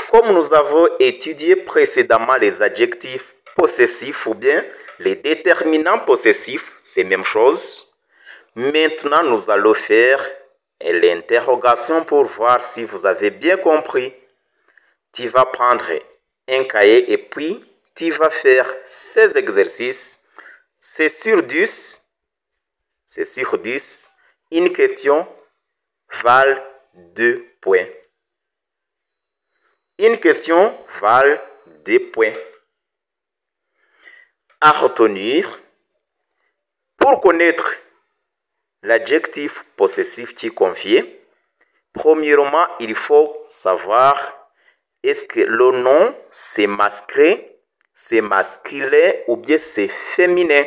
Comme nous avons étudié précédemment les adjectifs possessifs ou bien les déterminants possessifs, c'est la même chose. Maintenant, nous allons faire l'interrogation pour voir si vous avez bien compris. Tu vas prendre un cahier et puis tu vas faire ces exercices. C'est sur 10. C'est sur 10. Une question vale 2 points. Une question vale 2 points. À retenir, pour connaître l'adjectif possessif qui convient, premièrement, il faut savoir est-ce que le nom c'est masculin ou bien c'est féminin.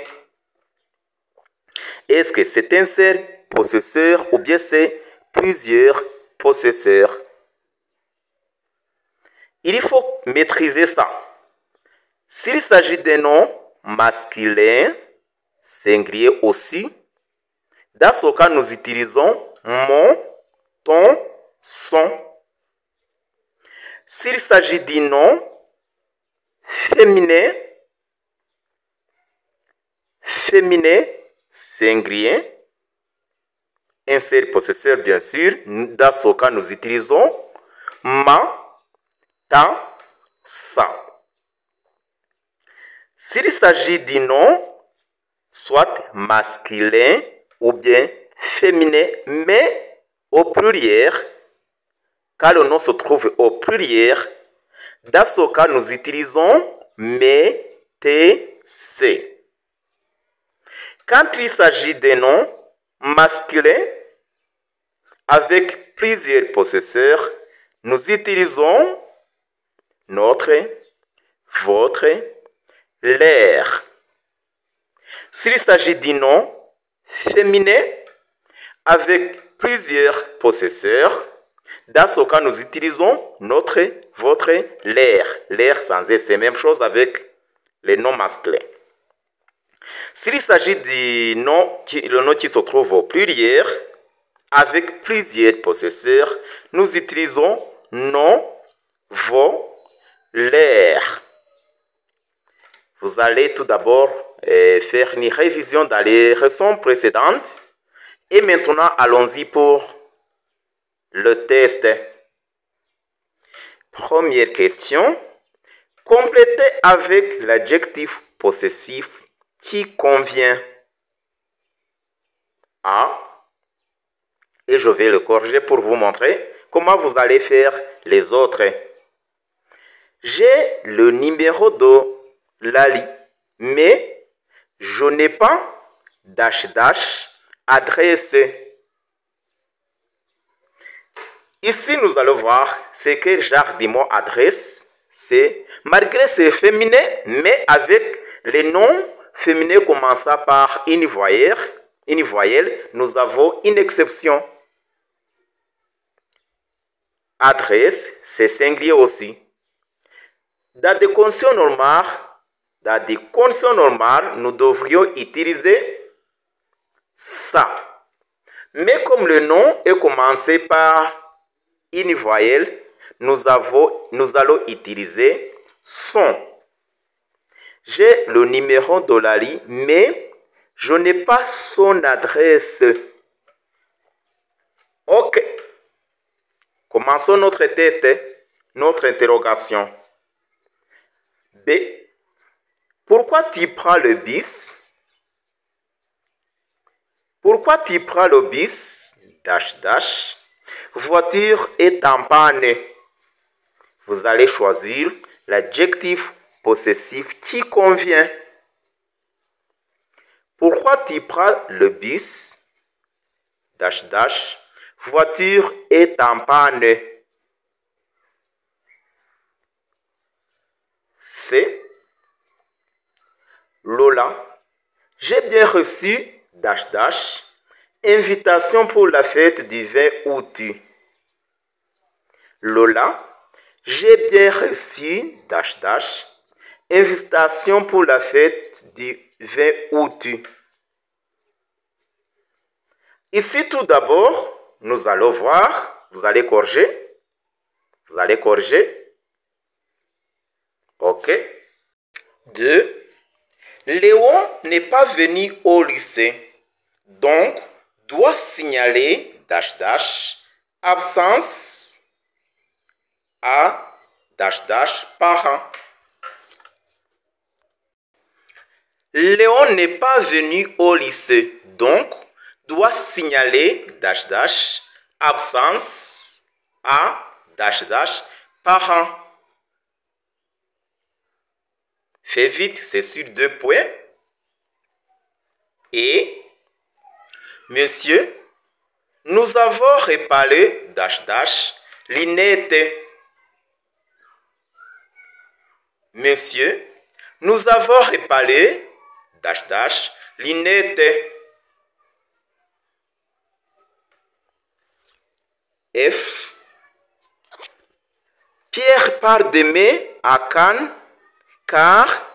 Est-ce que c'est un seul possesseur ou bien c'est plusieurs possesseurs. Il faut maîtriser ça. S'il s'agit d'un nom masculin, singulier aussi, dans ce cas, nous utilisons mon, ton, son. S'il s'agit d'un nom féminin, singulier, un seul possesseur bien sûr, dans ce cas, nous utilisons ma, ta, sa. S'il s'agit d'un nom, soit masculin ou bien féminin, mais au pluriel, car le nom se trouve au pluriel, dans ce cas, nous utilisons mais, t, c. Quand il s'agit d'un nom masculin avec plusieurs possesseurs, nous utilisons notre, votre, leur. S'il s'agit d'un nom féminin avec plusieurs possesseurs, dans ce cas, nous utilisons notre, votre, leur. Leur sans S, c'est la même chose avec les noms masculins. S'il s'agit du nom, le nom qui se trouve au pluriel, avec plusieurs possesseurs, nous utilisons non, vos, leur. Vous allez tout d'abord faire une révision dans les leçons précédentes. Et maintenant, allons-y pour le test. Première question. Complétez avec l'adjectif possessif qui convient. A. Et je vais le corriger pour vous montrer comment vous allez faire les autres. J'ai le numéro de Lali, mais je n'ai pas adresse. Ici, nous allons voir c'est quel genre de mot adresse. C'est malgré c'est féminin, mais avec les noms féminins commençant par une voyelle, nous avons une exception. Adresse, c'est singulier aussi. Dans des conditions normales, nous devrions utiliser ça. Mais comme le nom est commencé par une voyelle, nous allons utiliser son. J'ai le numéro de Lali, mais je n'ai pas son adresse. Ok. Commençons notre test, notre interrogation. B. Pourquoi tu prends le bus? Pourquoi tu prends le bus? Voiture est en panne. Vous allez choisir l'adjectif possessif qui convient. Pourquoi tu prends le bus? Voiture est en panne. C. Lola, j'ai bien reçu invitation pour la fête du 20 août. Lola, j'ai bien reçu invitation pour la fête du 20 août. Ici, tout d'abord, nous allons voir, vous allez corriger. Ok. 2. Léon n'est pas venu au lycée, donc doit signaler absence à parent. Léon n'est pas venu au lycée, donc doit signaler absence à parent. Fais vite, c'est sur 2 points. Et, monsieur, nous avons réparé l'inette. Monsieur, nous avons réparé l'inette. F. Pierre part demain à Cannes car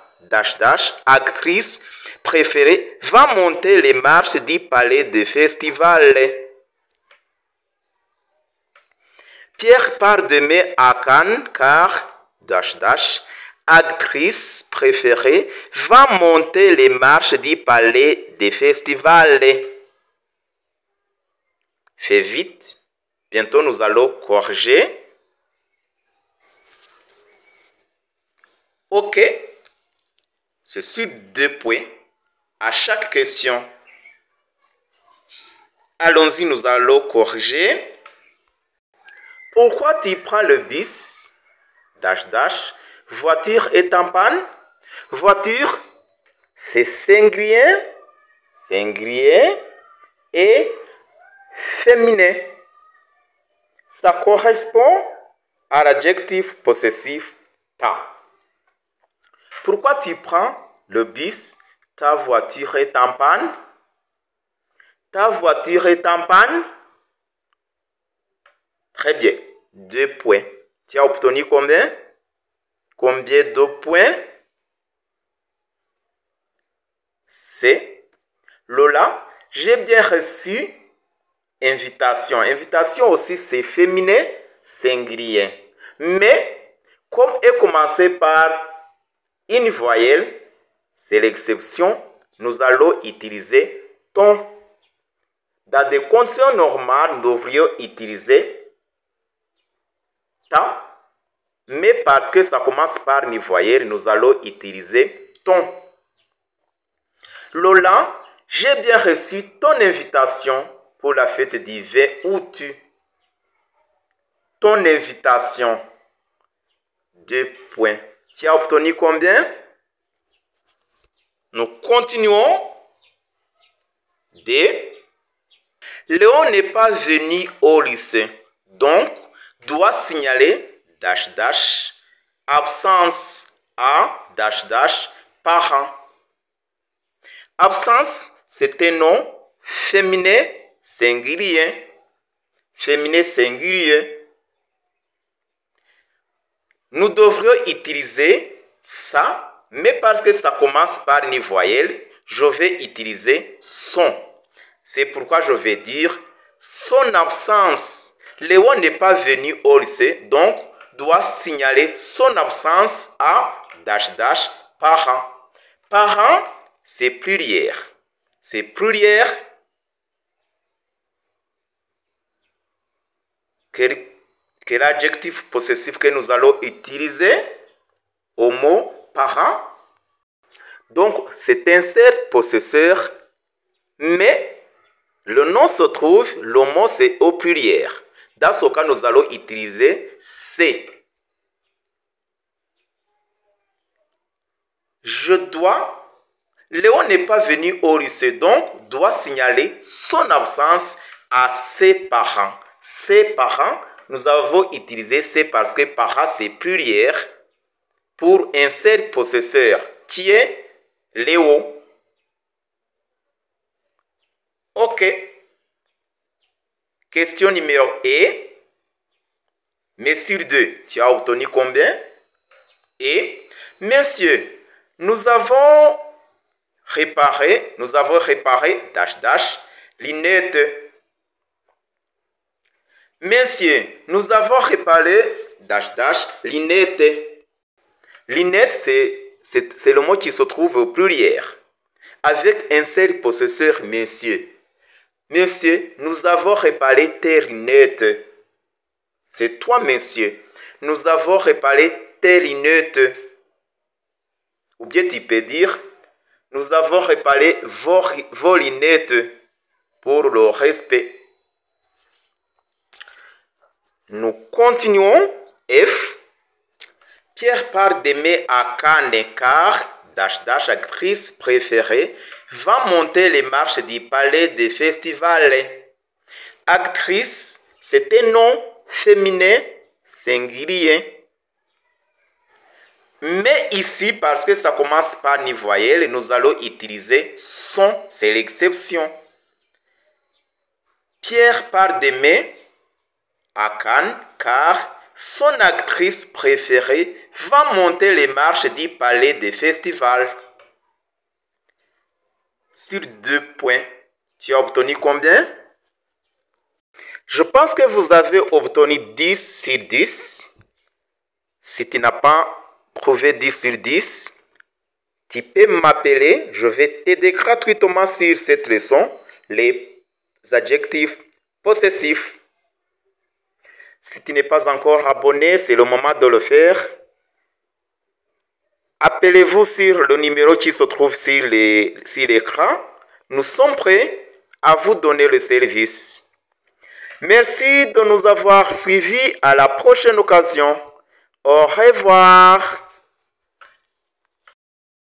actrice préférée va monter les marches du palais de festival. Pierre part demain à Cannes car actrice préférée va monter les marches du palais de festival. Fais vite, bientôt nous allons corriger. Ok, c'est sur 2 points à chaque question. Allons-y, nous allons corriger. Pourquoi tu prends le bus voiture est en panne. Voiture, c'est singulier et féminin. Ça correspond à l'adjectif possessif ta. Pourquoi tu prends le bus? Ta voiture est en panne. Ta voiture est en panne. Très bien. 2 points. Tu as obtenu combien? Combien de points? C. Lola, j'ai bien reçu invitation. Invitation aussi, c'est féminin, singulier. Mais, comme est commencé par une voyelle, c'est l'exception, nous allons utiliser ton. Dans des conditions normales, nous devrions utiliser ta, mais parce que ça commence par une voyelle, nous allons utiliser ton. Lola, j'ai bien reçu ton invitation pour la fête du 20 août. Ton invitation. 2 points. Tu as obtenu combien? Nous continuons. D. Léon n'est pas venu au lycée, donc doit signaler absence à parent. Absence, c'est un nom féminin singulier. Féminin singulier. Nous devrions utiliser ça, mais parce que ça commence par une voyelle, je vais utiliser son. C'est pourquoi je vais dire son absence. Léon n'est pas venu au lycée, donc doit signaler son absence à parent. Parent, c'est pluriel. C'est pluriel que l'adjectif possessif que nous allons utiliser au mot parent. Donc, c'est un seul possesseur, mais le nom se trouve, le mot c'est au pluriel. Dans ce cas, nous allons utiliser c'est. Léon n'est pas venu au lycée, donc doit signaler son absence à ses parents. Ses parents, nous avons utilisé c'est parce que parents c'est pluriel pour un seul possesseur qui est Léo. Ok. Question numéro 1. Mais sur 2, tu as obtenu combien? Et, messieurs, nous avons réparé, l'inette. Messieurs, nous avons réparé, l'inette. Lunette, c'est le mot qui se trouve au pluriel, avec un seul possesseur, monsieur. Monsieur, nous avons réparé tes lunettes. C'est toi, monsieur. Nous avons réparé tes lunettes. Ou bien tu peux dire, nous avons réparé vos lunettes pour le respect. Nous continuons. F. Pierre part d'aimer à Cannes car actrice préférée va monter les marches du palais des festivals. Actrice, c'est un nom féminin singulier. Mais ici, parce que ça commence par une voyelle, nous allons utiliser son, c'est l'exception. Pierre part d'aimer à Cannes car son actrice préférée va monter les marches du palais des festivals. Sur 2 points, tu as obtenu combien? Je pense que vous avez obtenu 10 sur 10. Si tu n'as pas trouvé 10 sur 10, tu peux m'appeler. Je vais t'aider gratuitement sur cette leçon, les adjectifs possessifs. Si tu n'es pas encore abonné, c'est le moment de le faire. Appelez-vous sur le numéro qui se trouve sur l'écran. Nous sommes prêts à vous donner le service. Merci de nous avoir suivis. À la prochaine occasion. Au revoir.